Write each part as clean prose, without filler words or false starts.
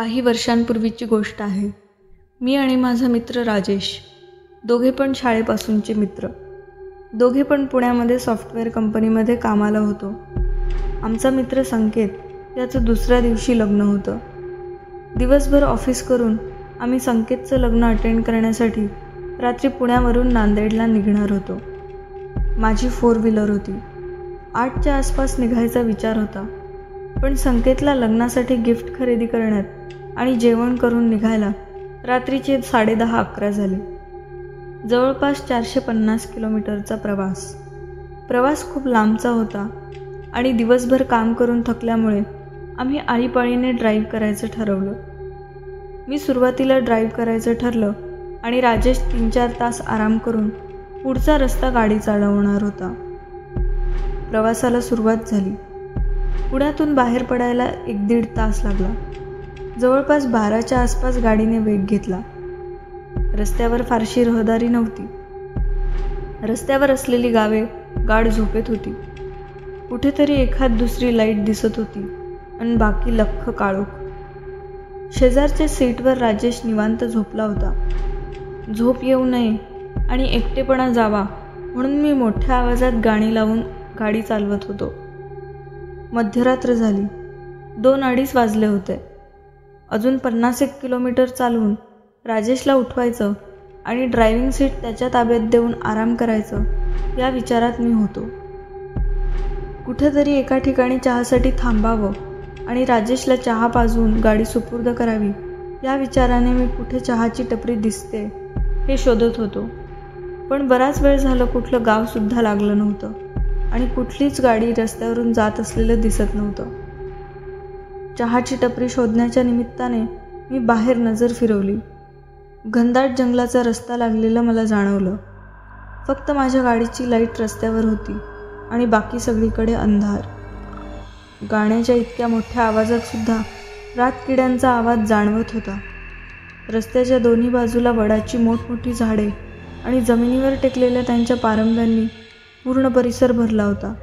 काही वर्षांपूर्वीची गोष्ट आहे. मी आणि माझा मित्र राजेश, दोघे पण शाळेपासूनचे मित्र. दोघे पण पुण्यामध्ये सॉफ्टवेअर कंपनीमध्ये कामाला होतो. आमचा मित्र संकेत, याचं दुसऱ्या दिवशी लग्न होतं. दिवसभर ऑफिस करून आम्ही संकेतचं लग्न अटेंड करण्यासाठी रात्री पुण्यावरून नांदेडला निघणार होतो. माझी 4 व्हीलर होती. 8च्या आसपास निघायचा विचार होता, पण संकेतला लग्नासाठी गिफ्ट खरेदी करण्यात आणि जेवण करून निघायला रात्रीचे 10:30-11 झाले. जवळपास 450 किलोमीटरचा प्रवास खूप लांबचा होता आणि दिवसभर काम करून थकल्यामुळे आम्ही आळीपाळीने ड्राईव्ह करायचं ठरवलं. मी सुरुवातीला ड्राईव्ह करायचं ठरलं आणि राजेश 3-4 तास आराम करून पुढचा रस्ता गाडी चालवणार होता. प्रवासाला सुरुवात झाली. पुण्यातून बाहेर पडायला 1-1.5 तास लागला. जवळपास 12च्या आसपास गाडीने वेग घेतला. रस्त्यावर फारशी रहदारी नव्हती. रस्त्यावर असलेली गावे गाढ झोपेत होती. कुठेतरी एखाद दुसरी लाईट दिसत होती आणि बाकी लख्ख काळोख. शेजारच्या सीटवर राजेश निवांत झोपला होता. झोप येऊ नये आणि एकटेपणा जावा म्हणून मी मोठ्या आवाजात गाणी लावून गाडी चालवत होतो. मध्यरात्र झाली. 2-2:30 वाजले होते. अजून 50-1 किलोमीटर चालवून राजेशला उठवायचं आणि ड्रायव्हिंग सीट त्याच्या ताब्यात देऊन आराम करायचं या विचारात मी होतो. कुठेतरी एका ठिकाणी चहासाठी थांबावं आणि राजेशला चहा पाजवून गाडी सुपूर्द करावी या विचाराने मी कुठे चहाची टपरी दिसते हे शोधत होतो. पण बराच वेळ झालं कुठलं गावसुद्धा लागलं नव्हतं आणि कुठलीच गाडी रस्त्यावरून जात असलेलं दिसत नव्हतं. चहाची टपरी शोधण्याच्या निमित्ताने मी बाहेर नजर फिरवली. घनदाट जंगलाचा रस्ता लागलेलं मला जाणवलं. फक्त माझ्या गाडीची लाईट रस्त्यावर होती आणि बाकी सगळीकडे अंधार. गाण्याच्या इतक्या मोठ्या आवाजात सुद्धा रातकिड्यांचा आवाज जाणवत होता. रस्त्याच्या दोन्ही बाजूला वडाची मोठमोठी झाडे आणि जमिनीवर टेकलेल्या त्यांच्या पारंब्यांनी पूर्ण परिसर भरला होता.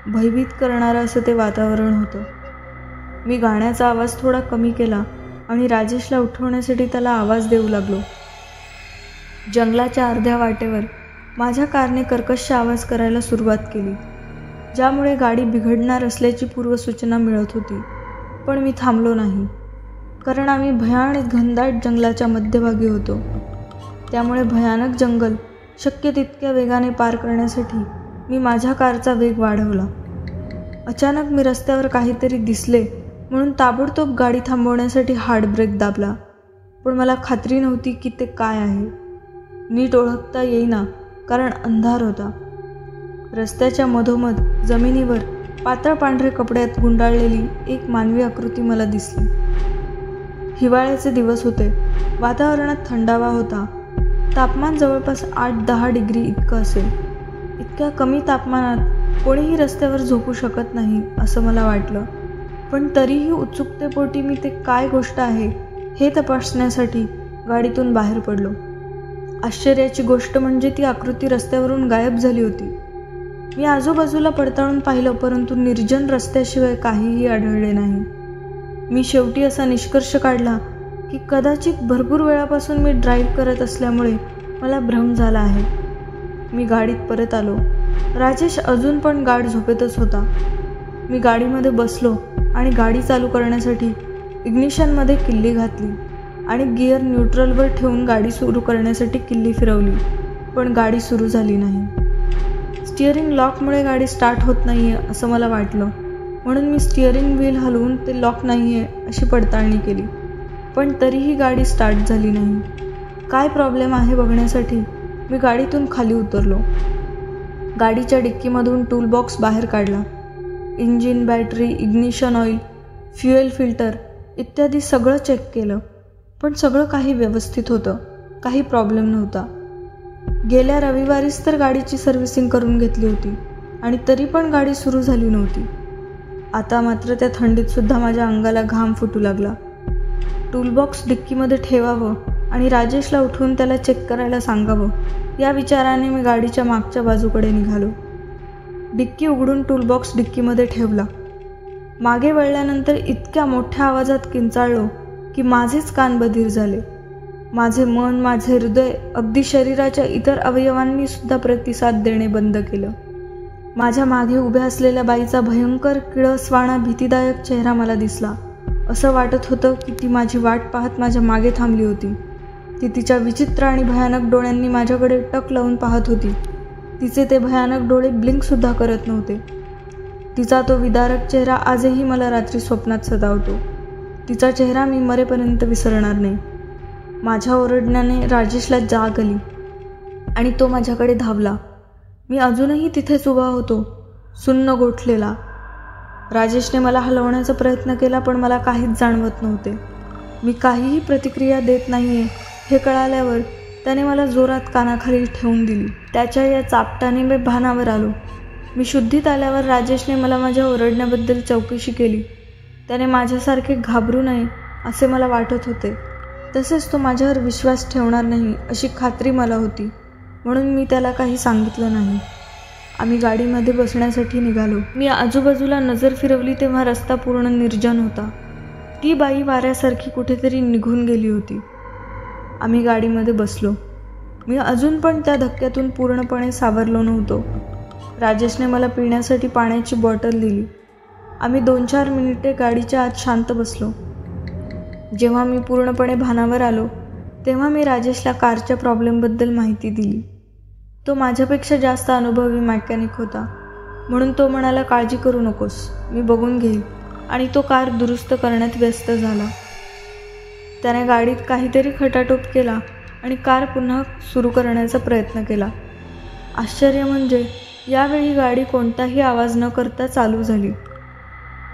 भयभीत करणारं असं ते वातावरण होतं. मी गाण्याचा आवाज थोडा कमी केला आणि राजेशला उठवण्यासाठी त्याला आवाज देऊ लागलो. जंगलाच्या अर्ध्या वाटेवर माझ्या कारने कर्कश आवाज करायला सुरुवात केली, ज्यामुळे गाडी बिघडणार असल्याची पूर्वसूचना मिळत होती. पण मी थांबलो नाही, कारण आम्ही भयानक घनदाट जंगलाच्या मध्यभागी होतो. त्यामुळे भयानक जंगल शक्य तितक्या वेगाने पार करण्यासाठी मी माझ्या कारचा वेग वाढवला. अचानक मी रस्त्यावर काहीतरी दिसले म्हणून ताबडतोब गाडी थांबवण्यासाठी हार्ड ब्रेक दाबला. पण मला खात्री नव्हती की ते काय आहे. नीट ओळखता येईना, कारण अंधार होता. रस्त्याच्या मधोमध जमिनीवर पातळ पांढऱ्या कपड्यात गुंडाळलेली एक मानवी आकृती मला दिसली. हिवाळ्याचे दिवस होते. वातावरणात थंडावा होता. तापमान जवळपास 8-10 डिग्री इतकं असेल. इतक्या कमी तापमानात कोणीही रस्त्यावर झोपू शकत नाही असं मला वाटलं. पण तरीही उत्सुकतेपोटी मी ते काय गोष्ट आहे हे तपासण्यासाठी गाडीतून बाहेर पडलो. आश्चर्याची गोष्ट म्हणजे ती आकृती रस्त्यावरून गायब झाली होती. मी आजूबाजूला पडताळून पाहिलं, परंतु निर्जन रस्त्याशिवाय काहीही आढळले नाही. मी शेवटी असा निष्कर्ष काढला की कदाचित भरपूर वेळापासून मी ड्राईव्ह करत असल्यामुळे मला भ्रम झाला आहे. मी गाडीत परत आलो. राजेश अजून पण गाढ झोपेतच होता. मी गाडीमध्ये बसलो आणि गाडी चालू करण्यासाठी इग्निशनमध्ये किल्ली घातली आणि गिअर न्यूट्रलवर ठेवून गाडी सुरू करण्यासाठी किल्ली फिरवली, पण गाडी सुरू झाली नाही. स्टिअरिंग लॉकमुळे गाडी स्टार्ट होत नाही आहे असं मला वाटलं, म्हणून मी स्टिअरिंग व्हील हलवून ते लॉक नाही आहे अशी पडताळणी केली, पण तरीही गाडी स्टार्ट झाली नाही. काय प्रॉब्लेम आहे बघण्यासाठी मी गाडीतून खाली उतरलो. गाडीच्या डिक्कीमधून टूलबॉक्स बाहेर काढला. Engine, battery, ignition oil, fuel filter इत्यादी सगळं चेक केलं, पण सगळं काही व्यवस्थित होतं. काही प्रॉब्लेम नव्हता. गेल्या रविवारीच तर गाडीची सर्व्हिसिंग करून घेतली होती आणि तरी पण गाडी सुरू झाली नव्हती. आता मात्र त्या थंडीतसुद्धा माझ्या अंगाला घाम फुटू लागला. टूलबॉक्स डिक्कीमध्ये ठेवावं आणि राजेशला उठवून त्याला चेक करायला सांगावं या विचाराने मी गाडीच्या मागच्या बाजूकडे निघालो. डिक्की उघडून टूलबॉक्स डिक्कीमध्ये ठेवला. मागे वळल्यानंतर इतक्या मोठ्या आवाजात किंचाळलो की माझेच कान बधीर झाले. माझे मन, माझे हृदय, अगदी शरीराच्या इतर अवयवांनी सुद्धा प्रतिसाद देणे बंद केलं. माझ्या मागे उभ्या असलेल्या बाईचा भयंकर, किळसवाणा, भीतीदायक चेहरा मला दिसला. असं वाटत होतं की ती माझी वाट पाहत माझ्या मागे थांबली होती. ती तिच्या विचित्र आणि भयानक डोळ्यांनी माझ्याकडे टक लावून पाहत होती. तिचे ते भयानक डोळे ब्लिंकसुद्धा करत नव्हते. तिचा तो विदारक चेहरा आजही मला रात्री स्वप्नात सतावतो. तिचा चेहरा मी मरेपर्यंत विसरणार नाही. माझ्या ओरडण्याने राजेशला जाग आली आणि तो माझ्याकडे धावला. मी अजूनही तिथेच उभा होतो, सुन्न गोठलेला. राजेशने मला हलवण्याचा प्रयत्न केला, पण मला काहीच जाणवत नव्हते. मी काहीही प्रतिक्रिया देत नाहीये हे कळाल्यावर त्याने मला जोरात कानाखाली ठेवून दिली. त्याच्या या चापटाने मी भानावर आलो. मी शुद्धीत आल्यावर राजेशने मला माझ्या ओरडण्याबद्दल चौकशी केली. त्याने माझ्यासारखे घाबरू नये असे मला वाटत होते. तसेच तो माझ्यावर विश्वास ठेवणार नाही अशी खात्री मला होती, म्हणून मी त्याला काही सांगितलं नाही. आम्ही गाडीमध्ये बसण्यासाठी निघालो. मी आजूबाजूला नजर फिरवली तेव्हा रस्ता पूर्ण निर्जन होता. ती बाई वाऱ्यासारखी कुठेतरी निघून गेली होती. आम्ही गाडीमध्ये बसलो. मी अजून पण त्या धक्क्यातून पूर्णपणे सावरलो नव्हतो. राजेशने मला पिण्यासाठी पाण्याची बॉटल दिली. आम्ही 2-4 मिनिटे गाडीच्या आत शांत बसलो. जेव्हा मी पूर्णपणे भानावर आलो तेव्हा मी राजेशला कारच्या प्रॉब्लेमबद्दल माहिती दिली. तो माझ्यापेक्षा जास्त अनुभवी मेकॅनिक होता, म्हणून तो म्हणाला, काळजी करू नकोस, मी बघून घेईल. आणि तो कार दुरुस्त करण्यात व्यस्त झाला. त्याने गाडीत काहीतरी खटाटोप केला आणि कार पुन्हा सुरू करण्याचा प्रयत्न केला. आश्चर्य म्हणजे यावेळी गाडी कोणताही आवाज न करता चालू झाली.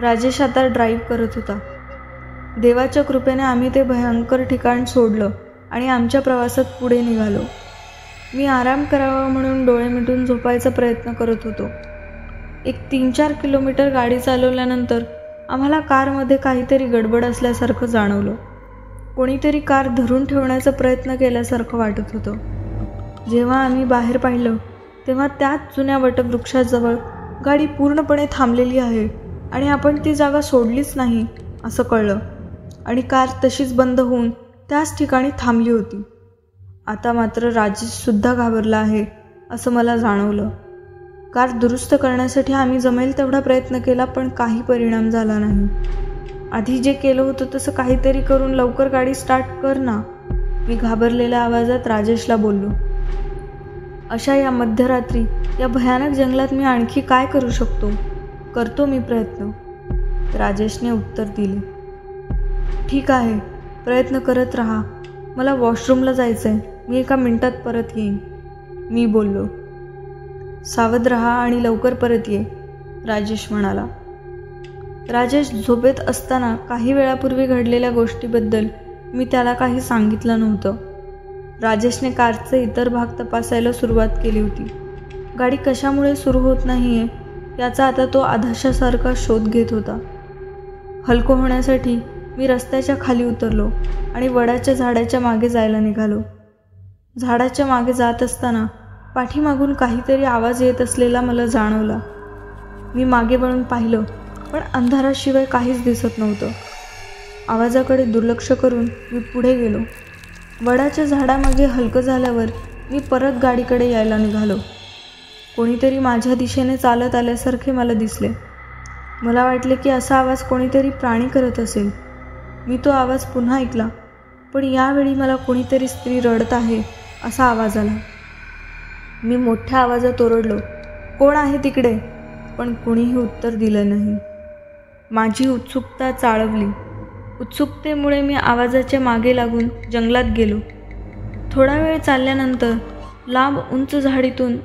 राजेश आता ड्राईव्ह करत होता. देवाच्या कृपेने आम्ही ते भयंकर ठिकाण सोडलं आणि आमच्या प्रवासात पुढे निघालो. मी आराम करावा म्हणून डोळे मिटून झोपायचा प्रयत्न करत होतो. एक 3-4 किलोमीटर गाडी चालवल्यानंतर आम्हाला कारमध्ये काहीतरी गडबड असल्यासारखं जाणवलं. कोणीतरी कार धरून ठेवण्याचा प्रयत्न केल्यासारखं वाटत होतं. जेव्हा आम्ही बाहेर पाहिलं तेव्हा त्याच जुन्या वटवृक्षाजवळ गाडी पूर्णपणे थांबलेली आहे आणि आपण ती जागा सोडलीच नाही असं कळलं. आणि कार तशीच बंद होऊन त्याच ठिकाणी थांबली होती. आता मात्र राजेशसुद्धा घाबरला आहे असं मला जाणवलं. कार दुरुस्त करण्यासाठी आम्ही जमेल तेवढा प्रयत्न केला, पण काही परिणाम झाला नाही. आधी जे केलं होतं तसं काहीतरी करून लवकर गाडी स्टार्ट कर ना, मी घाबरलेल्या आवाजात राजेशला बोललो. अशा या मध्यरात्री या भयानक जंगलात मी आणखी काय करू शकतो? करतो मी प्रयत्न, राजेशने उत्तर दिले. ठीक आहे, प्रयत्न करत राहा. मला वॉशरूमला जायचं आहे, मी 1 मिनिटात परत येईन, मी बोललो. सावध राहा आणि लवकर परत ये, राजेश म्हणाला. राजेश झोपेत असताना काही वेळापूर्वी घडलेल्या गोष्टीबद्दल मी त्याला काही सांगितलं नव्हतं. राजेशने कारचे इतर भाग तपासायला सुरुवात केली होती. गाडी कशामुळे सुरू होत नाही आहे याचा आता तो आधाशासारखा शोध घेत होता. हलकं होण्यासाठी मी रस्त्याच्या खाली उतरलो आणि वडाच्या झाडाच्या मागे जायला निघालो. झाडाच्या मागे जात असताना पाठीमागून काहीतरी आवाज येत असलेला मला जाणवला. मी मागे वळून पाहिलं, पण अंधाराशिवाय काहीच दिसत नव्हतं. आवाजाकडे दुर्लक्ष करून मी पुढे गेलो. वडाच्या झाडामागे हलकं झाल्यावर मी परत गाडीकडे यायला निघालो. कोणीतरी माझ्या दिशेने चालत आल्यासारखे मला दिसले. मला वाटले की असा आवाज कोणीतरी प्राणी करत असेल. मी तो आवाज पुन्हा ऐकला, पण यावेळी मला कोणीतरी स्त्री रडत आहे असा आवाज आला. मी मोठ्या आवाजात ओरडलो, कोण आहे तिकडे? पण कोणीही उत्तर दिलं नाही. माझी उत्सुकता चाळवली. उत्सुकतेमुळे मी आवाजाच्या मागे लागून जंगलात गेलो. थोडा वेळ चालल्यानंतर लांब उंच झाडीतून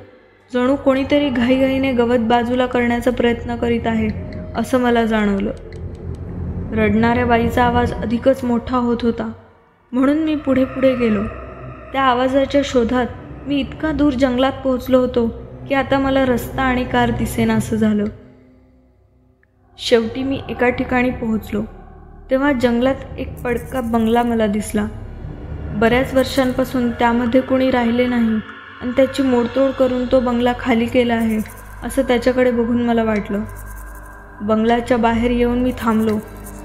जणू कोणीतरी घाईघाईने गवत बाजूला करण्याचा प्रयत्न करीत आहे असं मला जाणवलं. रडणाऱ्या बाईचा आवाज अधिकच मोठा होत होता, म्हणून मी पुढे पुढे गेलो. त्या आवाजाच्या शोधात मी इतका दूर जंगलात पोहोचलो होतो की आता मला रस्ता आणि कार दिसेनासं झालं. शेवटी मी एका ठिकाणी पोहोचलो तेव्हा जंगलात एक पडका बंगला मला दिसला. बऱ्याच वर्षांपासून त्यामध्ये कोणी राहिले नाही आणि त्याची मोडतोड करून तो बंगला खाली केला आहे असं त्याच्याकडे बघून मला वाटलं. बंगल्याच्या बाहेर येऊन मी थांबलो.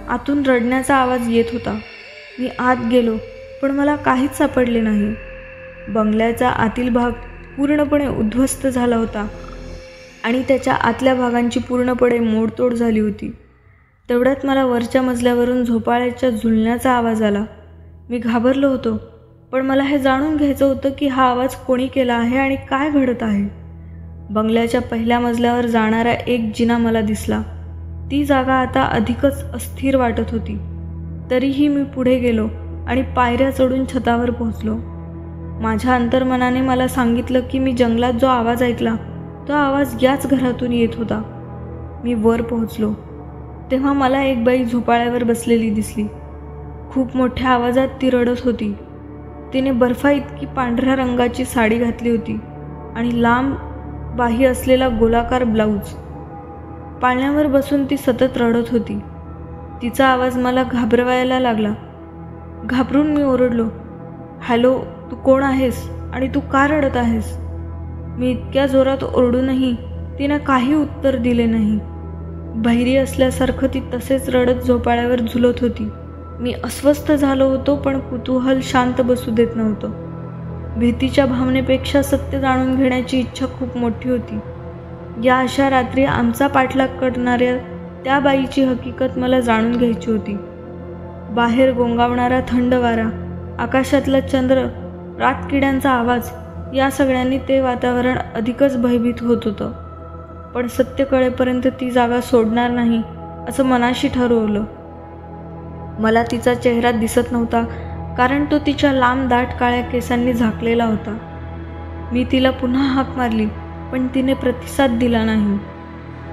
आतून रडण्याचा आवाज येत होता. मी आत गेलो, पण मला काहीच सापडले नाही. बंगल्याचा आतील भाग पूर्णपणे उद्ध्वस्त झाला होता आणि त्याच्या आतल्या भागांची पूर्णपणे मोडतोड झाली होती. तेवढ्यात मला वरच्या मजल्यावरून झोपाळ्याच्या झुलण्याचा आवाज आला. मी घाबरलो होतो, पण मला हे जाणून घ्यायचं होतं की हा आवाज कोणी केला आहे आणि काय घडत आहे. बंगल्याच्या पहिल्या मजल्यावर जाणारा एक जिना मला दिसला. ती जागा आता अधिकच अस्थिर वाटत होती. तरीही मी पुढे गेलो आणि पायऱ्या चढून छतावर पोहोचलो. माझ्या अंतर्मनाने मला सांगितलं की मी जंगलात जो आवाज ऐकला तो आवाज याच घरातून येत होता. मी वर पोहोचलो तेव्हा मला एक बाई झोपाळ्यावर बसलेली दिसली. खूप मोठ्या आवाजात ती रडत होती. तिने बर्फा इतकी पांढऱ्या रंगाची साडी घातली होती आणि लांब बाही असलेला गोलाकार ब्लाऊज. पाळण्यावर बसून ती सतत रडत होती. तिचा आवाज मला घाबरवायला लागला. घाबरून मी ओरडलो, हॅलो, तू कोण आहेस आणि तू का रडत आहेस? मी इतक्या जोरात ओरडूनही तिने काही उत्तर दिले नाही. बहिरी असल्यासारखं ती तसेच रडत झोपाळ्यावर झुलत होती. मी अस्वस्थ झालो होतो, पण कुतूहल शांत बसू देत नव्हतं. भीतीच्या भावनेपेक्षा सत्य जाणून घेण्याची इच्छा खूप मोठी होती. या अशा रात्री आमचा पाठलाग करणाऱ्या त्या बाईची हकीकत मला जाणून घ्यायची होती. बाहेर गोंगावणारा थंड वारा, आकाशातला चंद्र, रातकिड्यांचा आवाज या सगळ्यांनी ते वातावरण अधिकच भयभीत होत होतं. पण सत्य कळेपर्यंत ती जागा सोडणार नाही असं मनाशी ठरवलं. मला तिचा चेहरा दिसत नव्हता, कारण तो तिच्या लांब दाट काळ्या केसांनी झाकलेला होता. मी तिला पुन्हा हाक मारली, पण तिने प्रतिसाद दिला नाही.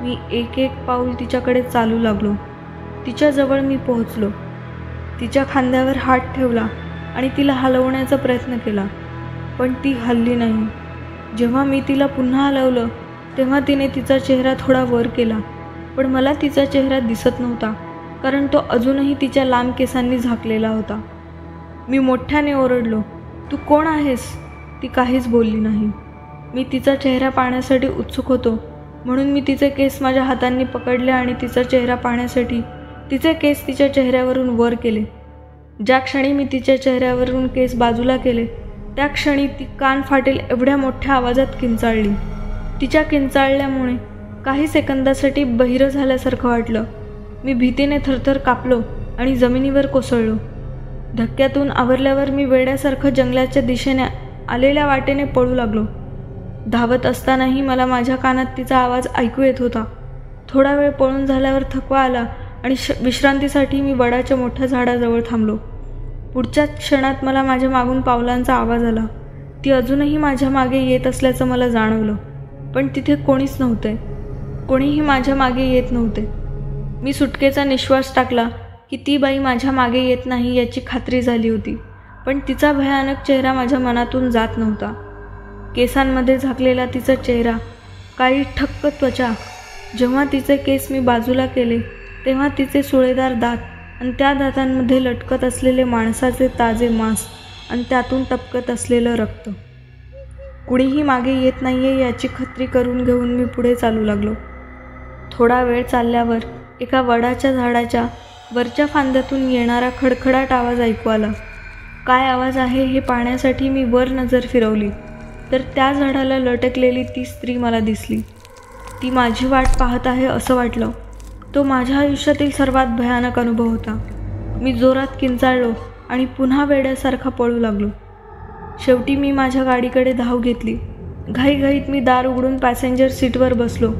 मी एक एक पाऊल तिच्याकडे चालू लागलो. तिच्याजवळ मी पोहोचलो. तिच्या खांद्यावर हात ठेवला आणि तिला हलवण्याचा प्रयत्न केला, पण ती हलली नाही. जेव्हा मी तिला पुन्हा हलवलं तेव्हा तिने तिचा चेहरा थोडा वर केला, पण मला तिचा चेहरा दिसत नव्हता, कारण तो अजूनही तिच्या लांब केसांनी झाकलेला होता. मी मोठ्याने ओरडलो, तू कोण आहेस? ती काहीच बोलली नाही. मी तिचा चेहरा पाहण्यासाठी उत्सुक होतो, म्हणून मी तिचे केस माझ्या हातांनी पकडले आणि तिचा चेहरा पाहण्यासाठी तिचे केस तिच्या चेहऱ्यावरून वर केले. ज्या क्षणी मी तिच्या चेहऱ्यावरून केस बाजूला केले त्या क्षणी ती कान फाटेल एवढ्या मोठ्या आवाजात किंचाळली. तिच्या किंचाळल्यामुळे काही सेकंदासाठी बहिरं झाल्यासारखं वाटलं. मी भीतीने थरथर कापलो आणि जमिनीवर कोसळलो. धक्क्यातून आवरल्यावर मी वेड्यासारखं जंगलाच्या दिशेने आलेल्या वाटेने पळू लागलो. धावत असतानाही मला माझ्या कानात तिचा आवाज ऐकू येत होता. थोडा वेळ पळून झाल्यावर थकवा आला आणि विश्रांतीसाठी मी वडाच्या मोठ्या झाडाजवळ थांबलो. पुढच्याच क्षणात मला माझ्या मागून पावलांचा आवाज आला. ती अजूनही माझ्या मागे येत असल्याचं मला जाणवलं, पण तिथे कोणीच नव्हते. कोणीही माझ्या मागे येत नव्हते. मी सुटकेचा निश्वास टाकला की ती बाई माझ्या मागे येत नाही याची खात्री झाली होती, पण तिचा भयानक चेहरा माझ्या मनातून जात नव्हता. केसांमध्ये झाकलेला तिचा चेहरा, काळी ठक्क त्वचा. जेव्हा तिचे केस मी बाजूला केले तेव्हा तिचे सुळेदार दात आणि त्या दातांमध्ये लटकत असलेले माणसाचे ताजे मांस आणि त्यातून टपकत असलेलं रक्त. कुणीही मागे येत नाहीये याची खात्री करून घेऊन मी पुढे चालू लागलो. थोडा वेळ चालल्यावर एका वडाच्या झाडाच्या वरच्या फांद्यातून येणारा खडखडाट आवाज ऐकू आला. काय आवाज आहे हे पाहण्यासाठी मी वर नजर फिरवली तर त्या झाडाला लटकलेली ती स्त्री मला दिसली. ती माझी वाट पाहत आहे असं वाटलं. तो माझ्या आयुष्यातील सर्वात भयानक अनुभव होता. मी जोरात किंचाळलो आणि पुन्हा वेड्यासारखा पळू लागलो. शेवटी मी माझ्या गाडीकडे धाव घेतली. घाईघाईत मी दार उघडून पॅसेंजर सीटवर बसलो.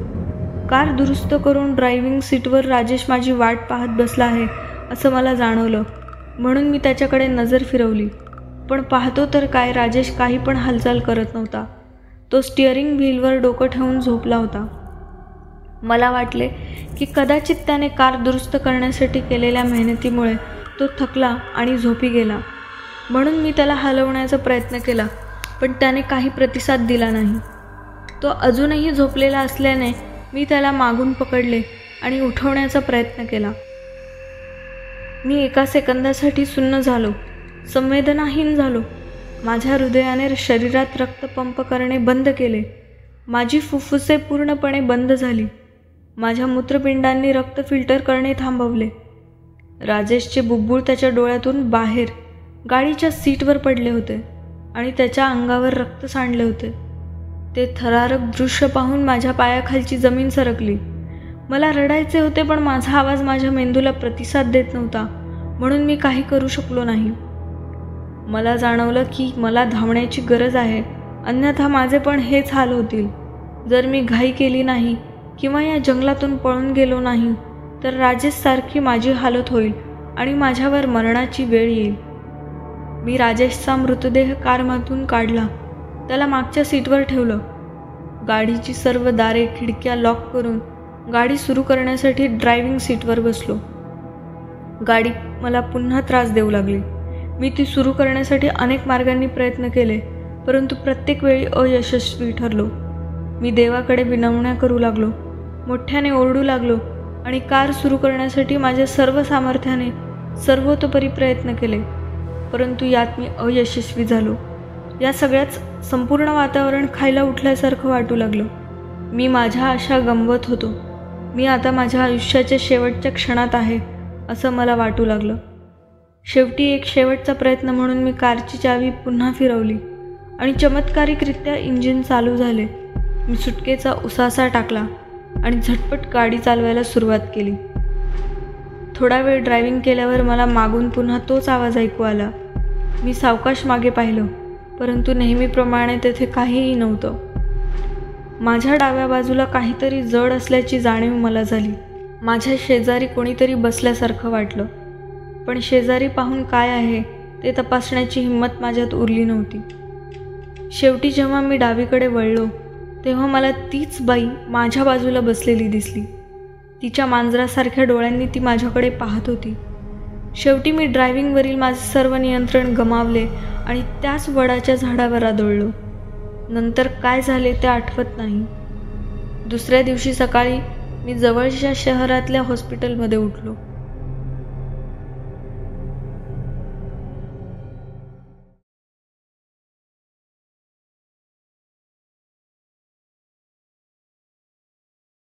कार दुरुस्त करून ड्रायव्हिंग सीटवर राजेश माझी वाट पाहत बसला आहे असं मला जाणवलं, म्हणून मी त्याच्याकडे नजर फिरवली. पण पाहतो तर काय, राजेश काही पण हालचाल करत नव्हता. तो स्टिअरिंग व्हीलवर डोकं ठेवून झोपला होता. मला वाटले की कदाचित त्याने कार दुरुस्त करण्यासाठी केलेल्या मेहनतीमुळे तो थकला आणि झोपी गेला. म्हणून मी त्याला हलवण्याचा प्रयत्न केला, पण त्याने काही प्रतिसाद दिला नाही. तो अजूनही झोपलेला असल्याने मी त्याला मागून पकडले आणि उठवण्याचा प्रयत्न केला. मी एका सेकंदासाठी सुन्न झालो, संवेदनाहीन झालो. माझ्या हृदयाने शरीरात रक्त पंप करणे बंद केले. माझी फुफ्फुसे पूर्णपणे बंद झाली. माझ्या मूत्रपिंडांनी रक्त फिल्टर करणे थांबवले. राजेशचे बुब्बुळ त्याच्या डोळ्यातून बाहेर गाडीच्या सीटवर पडले होते आणि त्याच्या अंगावर रक्त सांडले होते. ते थरारक दृश्य पाहून माझ्या पायाखालची जमीन सरकली. मला रडायचे होते, पण माझा आवाज माझ्या मेंदूला प्रतिसाद देत नव्हता, म्हणून मी काही करू शकलो नाही. मला जाणवलं की मला धावण्याची गरज आहे, अन्यथा माझे पण हेच हाल होतील. जर मी घाई केली नाही किंवा या जंगलातून पळून गेलो नाही तर राजेशसारखी माझी हालत होईल आणि माझ्यावर मरणाची वेळ येईल. मी राजेशचा मृतदेह कारमधून काढला, त्याला मागच्या सीटवर ठेवलं. गाडीची सर्व दारे खिडक्या लॉक करून गाडी सुरू करण्यासाठी ड्रायव्हिंग सीटवर बसलो. गाडी मला पुन्हा त्रास देऊ लागली. मी ती सुरू करण्यासाठी अनेक मार्गांनी प्रयत्न केले, परंतु प्रत्येक वेळी अयशस्वी ठरलो. मी देवाकडे विनवण्या करू लागलो, मोठ्याने ओरडू लागलो आणि कार सुरू करण्यासाठी माझ्या सर्व सामर्थ्याने सर्वतोपरी प्रयत्न केले, परंतु यात मी अयशस्वी झालो. या सगळ्याच संपूर्ण वातावरण खायला उठल्यासारखं वाटू लागलं. मी माझ्या आशा गमवत होतो. मी आता माझ्या आयुष्याच्या शेवटच्या क्षणात आहे असं मला वाटू लागलं. शेवटी एक शेवटचा प्रयत्न म्हणून मी कारची चावी पुन्हा फिरवली आणि चमत्कारिकरित्या इंजिन चालू झाले. मी सुटकेचा उसासा टाकला आणि झटपट गाडी चालवायला सुरुवात केली. थोडा वेळ ड्रायव्हिंग केल्यावर मला मागून पुन्हा तोच आवाज ऐकू आला. मी सावकाश मागे पाहिलं, परंतु नेहमीप्रमाणे तेथे काहीही नव्हतं. माझ्या डाव्या बाजूला काहीतरी जड असल्याची जाणीव मला झाली. माझ्या शेजारी कोणीतरी बसल्यासारखं वाटलं, पण शेजारी पाहून काय आहे ते तपासण्याची हिंमत माझ्यात उरली नव्हती. शेवटी जेव्हा मी डावीकडे वळलो तेव्हा मला तीच बाई माझ्या बाजूला बसलेली दिसली. तिच्या मांजरासारख्या डोळ्यांनी ती माझ्याकडे पाहत होती. शेवटी मी ड्रायव्हिंगवरील माझे सर्व नियंत्रण गमावले आणि त्याच वडाच्या झाडावर आदळलो. नंतर काय झाले ते आठवत नाही. दुसऱ्या दिवशी सकाळी मी जवळच्या शहरातल्या हॉस्पिटलमध्ये उठलो.